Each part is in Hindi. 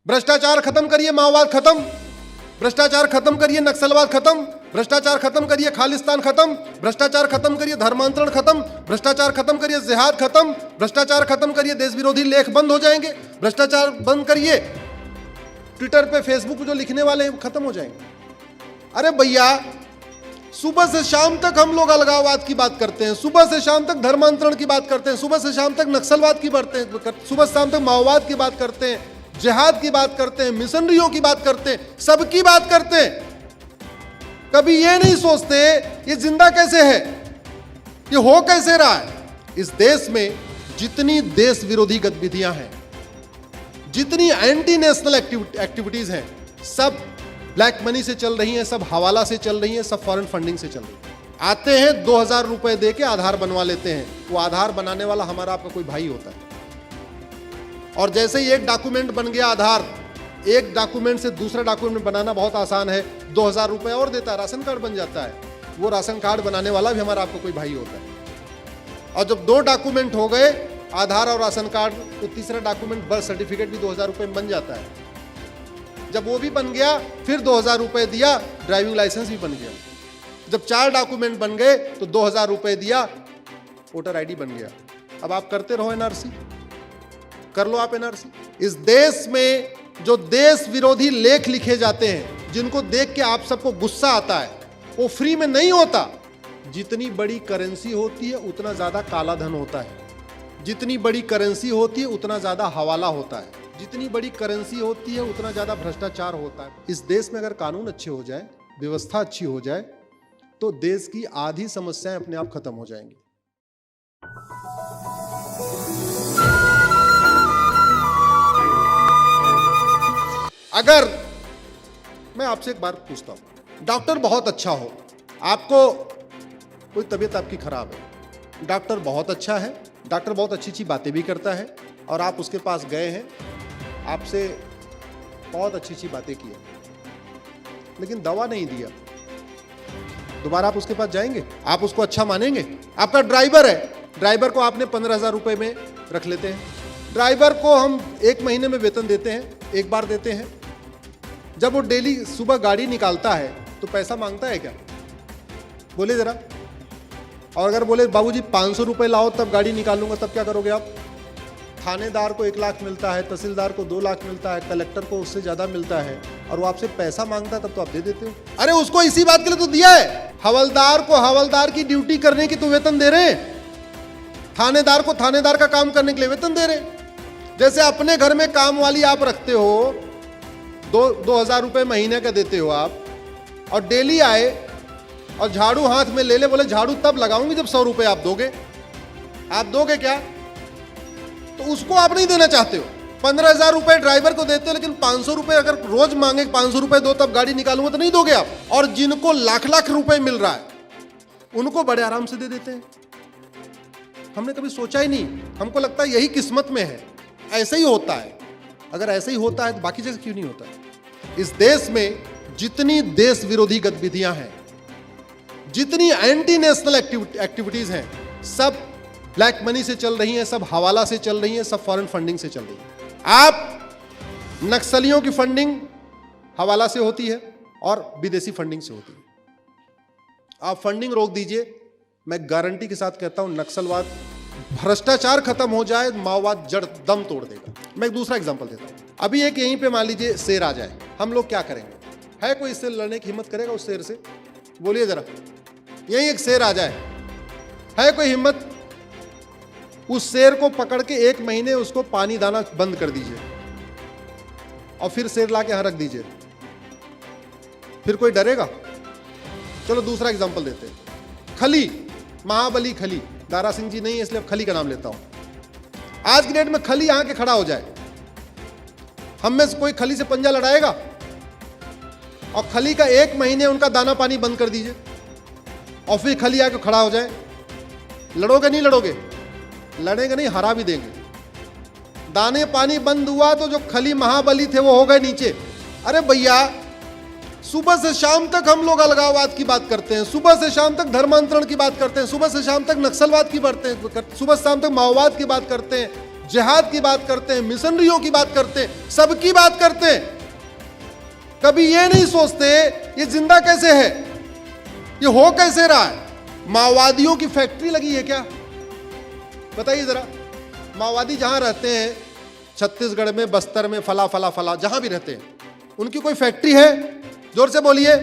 भ्रष्टाचार खत्म करिए, माओवाद खत्म, भ्रष्टाचार खत्म करिए, नक्सलवाद खत्म, भ्रष्टाचार खत्म करिए, खालिस्तान खत्म, भ्रष्टाचार खत्म करिए, धर्मांतरण खत्म, भ्रष्टाचार खत्म करिए, जिहाद खत्म, भ्रष्टाचार खत्म करिए, देश विरोधी लेख बंद हो जाएंगे, भ्रष्टाचार बंद करिए, ट्विटर पे फेसबुक पे जो लिखने वाले हैं खत्म हो जाएंगे। अरे भैया, सुबह से शाम तक हम लोग अलगाववाद की बात करते हैं, सुबह से शाम तक धर्मांतरण की बात करते हैं, सुबह से शाम तक नक्सलवाद की बात करते हैं, सुबह से शाम तक माओवाद की बात करते हैं, जिहाद की बात करते हैं, मिशनरियों की बात करते हैं, सबकी बात करते हैं। कभी ये नहीं सोचते ये जिंदा कैसे है, ये हो कैसे रहा है। इस देश में जितनी देश विरोधी गतिविधियां हैं, जितनी एंटी नेशनल एक्टिविटीज हैं, सब ब्लैक मनी से चल रही हैं, सब हवाला से चल रही हैं, सब फॉरेन फंडिंग से चल रही है। आते हैं 2000 रुपए दे के आधार बनवा लेते हैं, वो आधार बनाने वाला हमारा आपका कोई भाई होता है। और जैसे ही एक डॉक्यूमेंट बन गया आधार, एक डॉक्यूमेंट से दूसरा डॉक्यूमेंट बनाना बहुत आसान है, 2000 रुपए और देता है, राशन कार्ड बन जाता है। वो राशन कार्ड बनाने वाला भी हमारा आपको कोई भाई होता है। और जब 2 डॉक्यूमेंट हो गए, आधार और राशन कार्ड, तो तीसरा डॉक्यूमेंट बर्थ सर्टिफिकेट भी 2000 रुपए में बन जाता है। जब वो भी बन गया, फिर 2000 रुपए दिया, ड्राइविंग लाइसेंस भी बन गया। जब 4 डॉक्यूमेंट बन गए तो 2000 रुपए दिया, वोटर आईडी बन गया। अब आप करते रहो एनआरसी, कर लो आप एनआरसी। इस देश में जो देश विरोधी लेख लिखे जाते हैं, जिनको देख के आप सबको गुस्सा आता है, वो फ्री में नहीं होता। जितनी बड़ी करेंसी होती है उतना ज्यादा काला धन होता है, जितनी बड़ी करेंसी होती है उतना ज्यादा हवाला होता है, जितनी बड़ी करेंसी होती है उतना ज्यादा भ्रष्टाचार होता है। इस देश में अगर कानून अच्छे हो जाए, व्यवस्था अच्छी हो जाए, तो देश की आधी समस्याएं अपने आप खत्म हो जाएंगी। अगर मैं आपसे एक बात पूछता हूं, डॉक्टर बहुत अच्छा हो, आपको कोई तबीयत आपकी खराब है, डॉक्टर बहुत अच्छा है, डॉक्टर बहुत अच्छी अच्छी बातें भी करता है, और आप उसके पास गए हैं, आपसे बहुत अच्छी अच्छी बातें की है, लेकिन दवा नहीं दिया, दोबारा आप उसके पास जाएंगे? आप उसको अच्छा मानेंगे? आपका ड्राइवर है, ड्राइवर को आपने 15,000 रुपए में रख लेते हैं। ड्राइवर को हम 1 महीने में वेतन देते हैं, एक बार देते हैं। जब वो डेली सुबह गाड़ी निकालता है तो पैसा मांगता है क्या? बोले जरा। और अगर बोले बाबूजी 500 रुपए लाओ तब गाड़ी निकालूंगा, तब क्या करोगे आप? थानेदार को 1 लाख मिलता है, तहसीलदार को 2 लाख मिलता है, कलेक्टर को उससे ज्यादा मिलता है, और वो आपसे पैसा मांगता है, तब तो आप दे देते हो। अरे उसको इसी बात के लिए तो दिया है, हवलदार को हवलदार की ड्यूटी करने की तो वेतन दे रहे हैं, थानेदार को थानेदार का काम करने के लिए वेतन दे रहे हैं। जैसे अपने घर में काम वाली आप रखते हो, 2,000 रुपए महीने का देते हो आप, और डेली आए और झाड़ू हाथ में ले ले, बोले झाड़ू तब लगाऊंगी जब 100 रुपए आप दोगे। आप दोगे क्या? तो उसको आप नहीं देना चाहते हो। 15,000 रुपए ड्राइवर को देते हो, लेकिन 500 रुपए अगर रोज मांगे 500 रुपए दो तब गाड़ी निकालूंगा, तो नहीं दोगे आप। और जिनको लाख लाख रुपए मिल रहा है उनको बड़े आराम से दे देते हैं। हमने कभी सोचा ही नहीं, हमको लगता है यही किस्मत में है, ऐसे ही होता है। अगर ऐसे ही होता है तो बाकी जगह क्यों नहीं होता? इस देश में जितनी देश विरोधी गतिविधियां हैं, जितनी एंटी नेशनल एक्टिविटीज हैं, सब ब्लैक मनी से चल रही हैं, सब हवाला से चल रही हैं, सब फॉरेन फंडिंग से चल रही है। आप नक्सलियों की फंडिंग हवाला से होती है और विदेशी फंडिंग से होती है। आप फंडिंग रोक दीजिए, मैं गारंटी के साथ कहता हूं नक्सलवाद, भ्रष्टाचार खत्म हो जाए, माओवाद जड़ दम तोड़ देगा। मैं एक दूसरा एग्जांपल देता हूं। अभी एक यहीं पे मान लीजिए शेर आ जाए, हम लोग क्या करेंगे? है कोई इससे लड़ने की हिम्मत करेगा उस शेर से? बोलिए जरा। यहीं एक शेर आ जाए, है कोई हिम्मत? उस शेर को पकड़ के 1 महीने उसको पानी दाना बंद कर दीजिए और फिर शेर ला के यहां रख दीजिए, फिर कोई डरेगा? चलो दूसरा एग्जांपल देते हैं। खली, महाबली खली, दारा सिंह जी नहीं है इसलिए अब खली का नाम लेता हूं। आज की डेट में खली यहां के खड़ा हो जाए, हम में से कोई खली से पंजा लड़ाएगा? और खली का 1 महीने उनका दाना पानी बंद कर दीजिए और फिर खली आके खड़ा हो जाए, लड़ोगे नहीं लड़ोगे? लड़ेंगे नहीं, हरा भी देंगे। दाने पानी बंद हुआ तो जो खली महाबली थे वो हो गए नीचे। अरे भैया, सुबह से शाम तक हम लोग अलगाववाद की बात करते हैं, सुबह से शाम तक धर्मांतरण की बात करते हैं, सुबह से शाम तक नक्सलवाद की बात करते हैं, सुबह से शाम तक माओवाद की बात करते हैं, जिहाद की बात करते हैं, मिशनरियों की बात करते हैं, सबकी बात करते हैं। कभी ये नहीं सोचते ये जिंदा कैसे है, ये हो कैसे रहा है। माओवादियों की फैक्ट्री लगी है क्या? बताइए जरा। माओवादी जहां रहते हैं, छत्तीसगढ़ में, बस्तर में, फला फला फला, जहां भी रहते हैं, उनकी कोई फैक्ट्री है? जोर से बोलिए।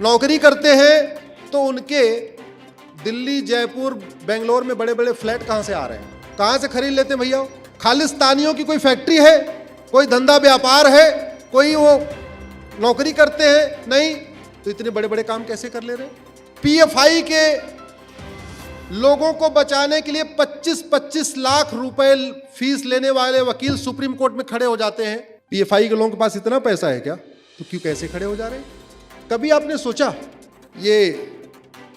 नौकरी करते हैं तो उनके दिल्ली, जयपुर, बेंगलोर में बड़े बड़े फ्लैट कहां से आ रहे हैं? कहां से खरीद लेते हैं भैया? खालिस्तानियों की कोई फैक्ट्री है, कोई धंधा व्यापार है, कोई वो नौकरी करते हैं? नहीं। तो इतने बड़े बड़े काम कैसे कर ले रहे? पीएफआई के लोगों को बचाने के लिए 25-25 लाख रुपए फीस लेने वाले वकील सुप्रीम कोर्ट में खड़े हो जाते हैं। पीएफआई के लोगों के पास इतना पैसा है क्या? तो क्यों, कैसे खड़े हो जा रहे हैं? कभी आपने सोचा? ये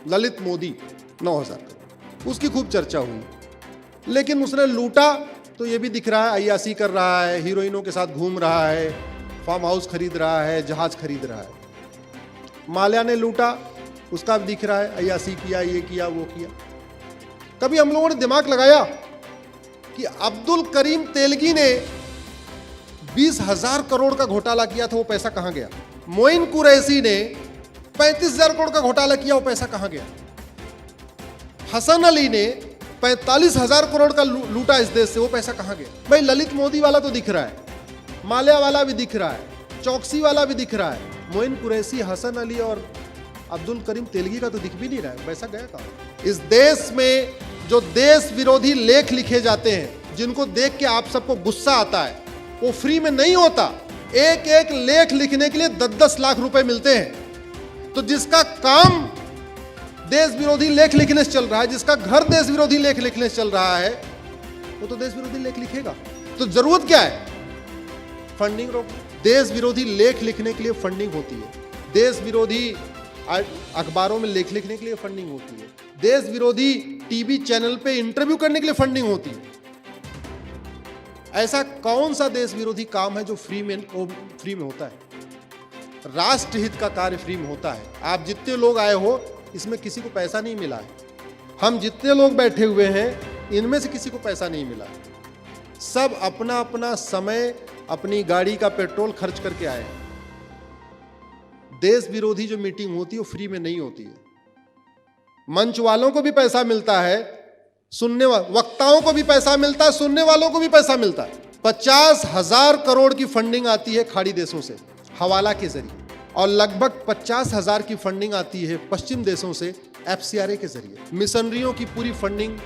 ललित मोदी 9,000 करोड़, उसकी खूब चर्चा हुई, लेकिन उसने लूटा तो ये भी दिख रहा है, अय्यासी कर रहा है, हीरोइनों के साथ घूम रहा है, फार्म हाउस खरीद रहा है, जहाज खरीद रहा है। माल्या ने लूटा, उसका भी दिख रहा है, अय्यासी किया, ये किया, वो किया। कभी हम लोगों ने दिमाग लगाया कि अब्दुल करीम तेलगी ने 20,000 करोड़ का घोटाला किया था, वो पैसा कहां गया? मोइन कुरैशी ने 35,000 करोड़ का घोटाला किया, वो पैसा कहां गया? हसन अली ने 45,000 करोड़ का लूटा इस देश से, वो पैसा कहां गया? भाई ललित मोदी वाला तो दिख रहा है, माल्या वाला भी दिख रहा है, चौकसी वाला भी दिख रहा है, मोइन कुरैशी, हसन अली और अब्दुल करीम तेलगी का तो दिख भी नहीं रहा है। पैसा गया कहां? इस देश में जो देश विरोधी लेख लिखे जाते हैं, जिनको देख के आप सबको गुस्सा आता है, वो फ्री में नहीं होता। एक एक लेख लिखने के लिए 10-10 लाख रुपए मिलते हैं। तो जिसका काम देश विरोधी लेख लिखने से चल रहा है, जिसका घर देश विरोधी लेख लिखने से चल रहा है, वो तो देश विरोधी लेख लिखेगा। तो जरूरत क्या है? फंडिंग रोको। देश विरोधी लेख लिखने के लिए फंडिंग होती है, देश विरोधी अखबारों में लेख लिखने के लिए फंडिंग होती है, देश विरोधी टीवी चैनल पे इंटरव्यू करने के लिए फंडिंग होती है। ऐसा कौन सा देश विरोधी काम है जो फ्री में होता है? राष्ट्रहित का कार्य फ्री में होता है। आप जितने लोग आए हो, इसमें किसी को पैसा नहीं मिला है। हम जितने लोग बैठे हुए हैं, इनमें से किसी को पैसा नहीं मिला है। सब अपना अपना समय, अपनी गाड़ी का पेट्रोल खर्च करके आए हैं। देश विरोधी जो मीटिंग होती है वो फ्री में नहीं होती है। मंच वालों को भी पैसा मिलता है, वक्ताओं को भी पैसा मिलता है, सुनने वालों को भी पैसा मिलता है। 50,000 करोड़ की फंडिंग आती है खाड़ी देशों से हवाला के जरिए, और लगभग 50,000 की फंडिंग आती है पश्चिम देशों से एफसीआरए के जरिए। मिशनरियों की पूरी फंडिंग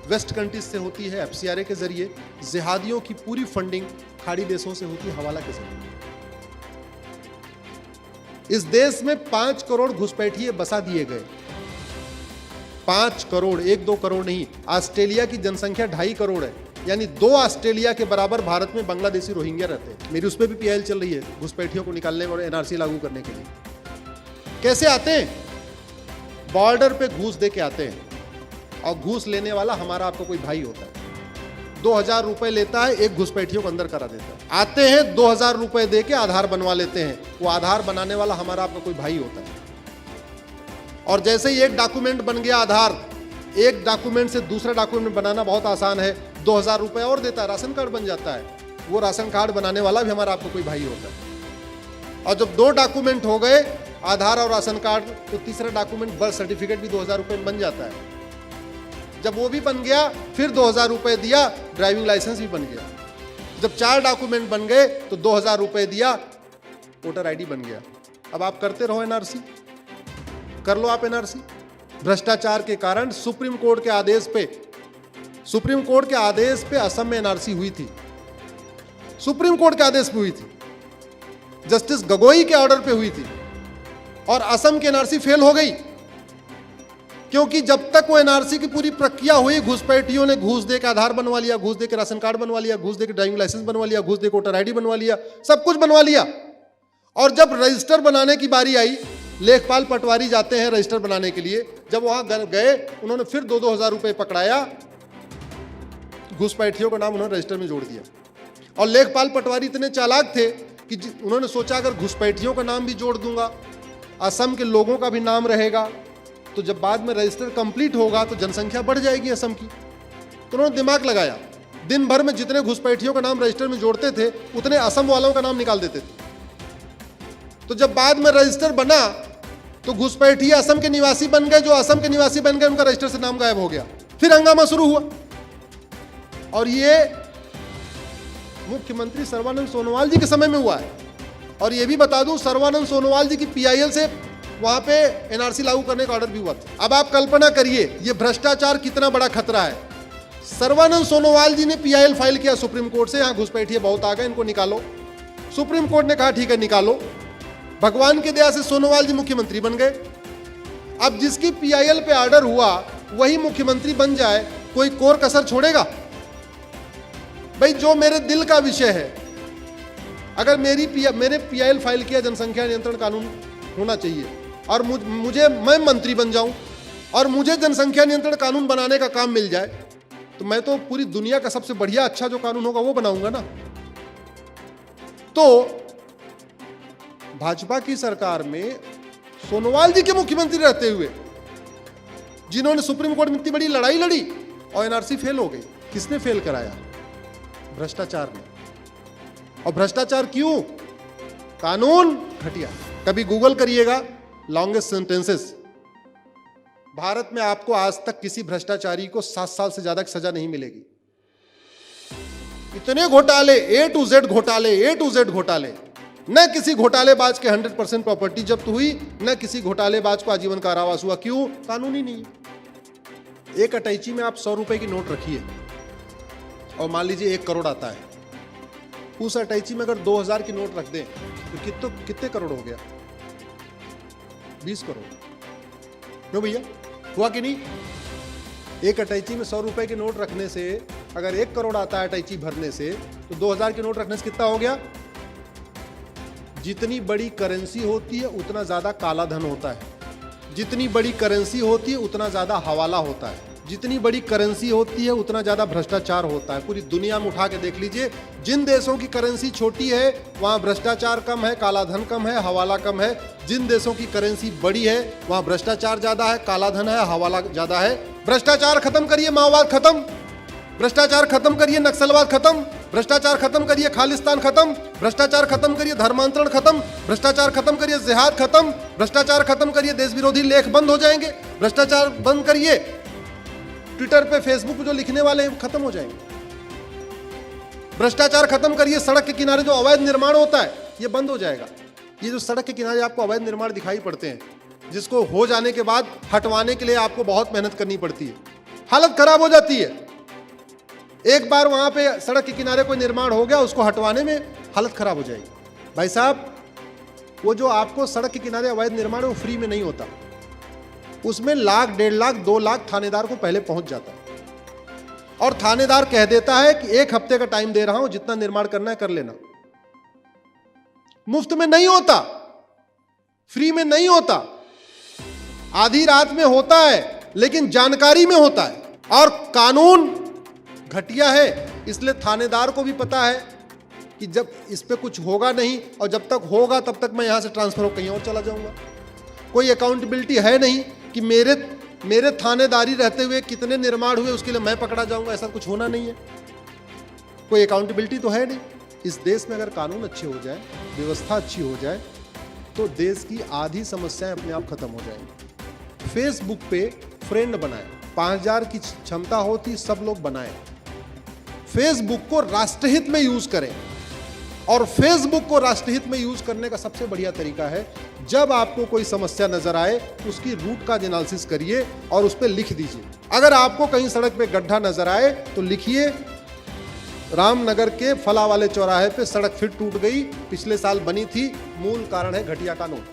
वेस्ट कंट्रीज से होती है एफसीआरए के जरिए। जिहादियों की पूरी फंडिंग खाड़ी देशों से होती है हवाला के जरिए। इस देश में 5 करोड़ घुसपैठिए बसा दिए गए। 5 करोड़, 1-2 करोड़ नहीं। ऑस्ट्रेलिया की जनसंख्या 2.5 करोड़ है, यानी 2 ऑस्ट्रेलिया के बराबर भारत में बांग्लादेशी रोहिंग्या रहते हैं। मेरी उस पर भी पीएल चल रही है, घुसपैठियों को निकालने और एनआरसी लागू करने के लिए। कैसे आते हैं? बॉर्डर पे घूस दे के आते हैं, और घूस लेने वाला हमारा आपका कोई भाई होता है। 2,000 रुपए लेता है, एक घुसपैठियों को अंदर करा देता है। आते हैं 2,000 रुपए दे के आधार बनवा लेते हैं, वो आधार बनाने वाला हमारा आपका कोई भाई होता है। और जैसे ही एक डॉक्यूमेंट बन गया आधार, एक डॉक्यूमेंट से दूसरा डॉक्यूमेंट बनाना बहुत आसान है, 2,000 रुपए और देता है, राशन कार्ड बन जाता है। वो राशन कार्ड बनाने वाला भी हमारा आपका कोई भाई होता है। और जब 2 डॉक्यूमेंट हो गए, आधार और राशन कार्ड, तो तीसरा डॉक्यूमेंट बर्थ सर्टिफिकेट भी 2,000 रुपए में बन जाता है। जब वो भी बन गया, फिर 2,000 रुपए दिया, ड्राइविंग लाइसेंस भी बन गया। जब 4 डॉक्यूमेंट बन गए तो 2,000 रुपए दिया, वोटर आईडी बन गया। अब आप करते रहो एनआरसी, कर लो आप एनआरसी। भ्रष्टाचार के कारण सुप्रीम कोर्ट के आदेश पे असम में एनआरसी हुई थी। सुप्रीम कोर्ट के आदेश पे हुई थी, जस्टिस गगोई के ऑर्डर पे हुई थी, और असम की एनआरसी फेल हो गई। क्योंकि जब तक वो एनआरसी की पूरी प्रक्रिया हुई, घुसपैठियों ने घूस दे के आधार बनवा लिया, घूस दे के राशन कार्ड बनवा लिया, घूस दे के ड्राइविंग लाइसेंस बनवा लिया, घूस दे के वोटर आईडी बनवा लिया, सब कुछ बनवा लिया। और जब रजिस्टर बनाने की बारी आई, लेखपाल पटवारी जाते हैं रजिस्टर बनाने के लिए, जब वहां गए, उन्होंने फिर 2-2 हज़ार रुपए पकड़ाया, घुसपैठियों का नाम उन्होंने रजिस्टर में जोड़ दिया। और लेखपाल पटवारी इतने चालाक थे कि उन्होंने सोचा अगर घुसपैठियों का नाम भी जोड़ दूंगा, असम के लोगों का भी नाम रहेगा, तो जब बाद में रजिस्टर कंप्लीट होगा तो जनसंख्या बढ़ जाएगी असम की। तो उन्होंने दिमाग लगाया दिन भर में जितने घुसपैठियों का नाम रजिस्टर में जोड़ते थे उतने असम वालों का नाम निकाल देते थे। तो जब बाद में रजिस्टर बना तो घुसपैठिए असम के निवासी बन गए, जो असम के निवासी बन गए उनका रजिस्टर से नाम गायब हो गया। फिर हंगामा शुरू हुआ और ये मुख्यमंत्री सर्बानंद सोनोवाल जी के समय में हुआ है। और ये भी बता दूं, सर्बानंद सोनोवाल जी की पीआईएल से वहां पे एनआरसी लागू करने का ऑर्डर भी हुआ था। अब आप कल्पना करिए ये भ्रष्टाचार कितना बड़ा खतरा है। सर्बानंद सोनोवाल जी ने पीआईएल फाइल किया सुप्रीम कोर्ट से, यहां घुसपैठिए बहुत आ गए, इनको निकालो। सुप्रीम कोर्ट ने कहा ठीक है निकालो। भगवान की दया से सोनोवाल जी मुख्यमंत्री बन गए। अब जिसकी पीआईएल पे ऑर्डर हुआ वही मुख्यमंत्री बन जाए, कोई कोर कसर छोड़ेगा? भाई जो मेरे दिल का विषय है, अगर मैंने पीआईएल फाइल किया, जनसंख्या नियंत्रण कानून होना चाहिए और मैं मंत्री बन जाऊं और मुझे जनसंख्या नियंत्रण कानून बनाने का काम मिल जाए, तो मैं तो पूरी दुनिया का सबसे बढ़िया अच्छा जो कानून होगा वो बनाऊंगा ना। तो भाजपा की सरकार में सोनोवाल जी के मुख्यमंत्री रहते हुए जिन्होंने सुप्रीम कोर्ट में इतनी बड़ी लड़ाई लड़ी और एनआरसी फेल हो गई, किसने फेल कराया? भ्रष्टाचार ने। और भ्रष्टाचार क्यों? कानून घटिया। कभी गूगल करिएगा लॉन्गेस्ट सेंटेंसेस, भारत में आपको आज तक किसी भ्रष्टाचारी को 7 साल से ज्यादा की सजा नहीं मिलेगी। इतने घोटाले, ए टू जेड घोटाले। न किसी घोटालेबाज के 100% प्रॉपर्टी जब्त हुई, न किसी घोटालेबाज को आजीवन कारावास हुआ। क्यों? कानून ही नहीं। एक अटैची में आप 100 रुपए की नोट रखिए और मान लीजिए 1 करोड़ आता है। उस अटैची में अगर 2000 की नोट रख दें तो कितने करोड़ हो गया? 20 करोड़। क्यों भैया, हुआ कि नहीं? एक अटैची में 100 रुपए की नोट रखने से अगर 1 करोड़ आता है अटैची भरने से, तो 2000 की नोट रखने से कितना हो गया? जितनी बड़ी करेंसी होती है उतना ज्यादा काला धन होता है, जितनी बड़ी करेंसी होती है उतना ज्यादा हवाला होता है, जितनी बड़ी करेंसी होती है उतना ज्यादा भ्रष्टाचार होता है। पूरी दुनिया में उठा के देख लीजिए, जिन देशों की करेंसी छोटी है वहां भ्रष्टाचार कम है, काला धन कम है, हवाला कम है। जिन देशों की करेंसी बड़ी है वहां भ्रष्टाचार ज्यादा है, काला धन है, हवाला ज्यादा है। भ्रष्टाचार खत्म करिए, माओवाद खत्म। भ्रष्टाचार खत्म करिए, नक्सलवाद खत्म। भ्रष्टाचार खत्म करिए, खालिस्तान खत्म। भ्रष्टाचार खत्म करिए, धर्मांतरण खत्म। भ्रष्टाचार खत्म करिए, जिहाद खत्म। भ्रष्टाचार खत्म करिए, देश विरोधी लेख बंद हो जाएंगे। भ्रष्टाचार बंद करिए, ट्विटर पे फेसबुक पे जो लिखने वाले हैं खत्म हो जाएंगे। भ्रष्टाचार खत्म करिए, सड़क के किनारे जो अवैध निर्माण होता है ये बंद हो जाएगा। ये जो सड़क के किनारे आपको अवैध निर्माण दिखाई पड़ते हैं, जिसको हो जाने के बाद हटवाने के लिए आपको बहुत मेहनत करनी पड़ती है, हालत खराब हो जाती है। एक बार वहां पे सड़क के किनारे कोई निर्माण हो गया, उसको हटवाने में हालत खराब हो जाएगी। भाई साहब, वो जो आपको सड़क के किनारे अवैध निर्माण है वो फ्री में नहीं होता, उसमें लाख, 1.5 लाख, 2 लाख थानेदार को पहले पहुंच जाता है। और थानेदार कह देता है कि 1 हफ्ते का टाइम दे रहा हूं, जितना निर्माण करना है कर लेना। मुफ्त में नहीं होता, फ्री में नहीं होता, आधी रात में होता है, लेकिन जानकारी में होता है। और कानून घटिया है, इसलिए थानेदार को भी पता है कि जब इस पे कुछ होगा नहीं, और जब तक होगा तब तक मैं यहां से ट्रांसफर होकर कहीं और चला जाऊंगा। कोई अकाउंटेबिलिटी है नहीं कि मेरे थानेदारी रहते हुए कितने निर्माण हुए उसके लिए मैं पकड़ा जाऊंगा, ऐसा कुछ होना नहीं है। कोई अकाउंटेबिलिटी तो है नहीं। इस देश में अगर कानून अच्छे हो जाए, व्यवस्था अच्छी हो जाए, तो देश की आधी समस्याएं अपने आप खत्म हो जाएंगी। फेसबुक पे फ्रेंड बनाए, 5000 की क्षमता होती, सब लोग बनाए। फेसबुक को राष्ट्रहित में यूज करें, और फेसबुक को राष्ट्रहित में यूज करने का सबसे बढ़िया तरीका है, जब आपको कोई समस्या नजर आए उसकी रूट का एनालिसिस करिए और उस पर लिख दीजिए। अगर आपको कहीं सड़क पे गड्ढा नजर आए तो लिखिए, रामनगर के फला वाले चौराहे पे सड़क फिर टूट गई, पिछले साल बनी थी, मूल कारण है घटिया कानून।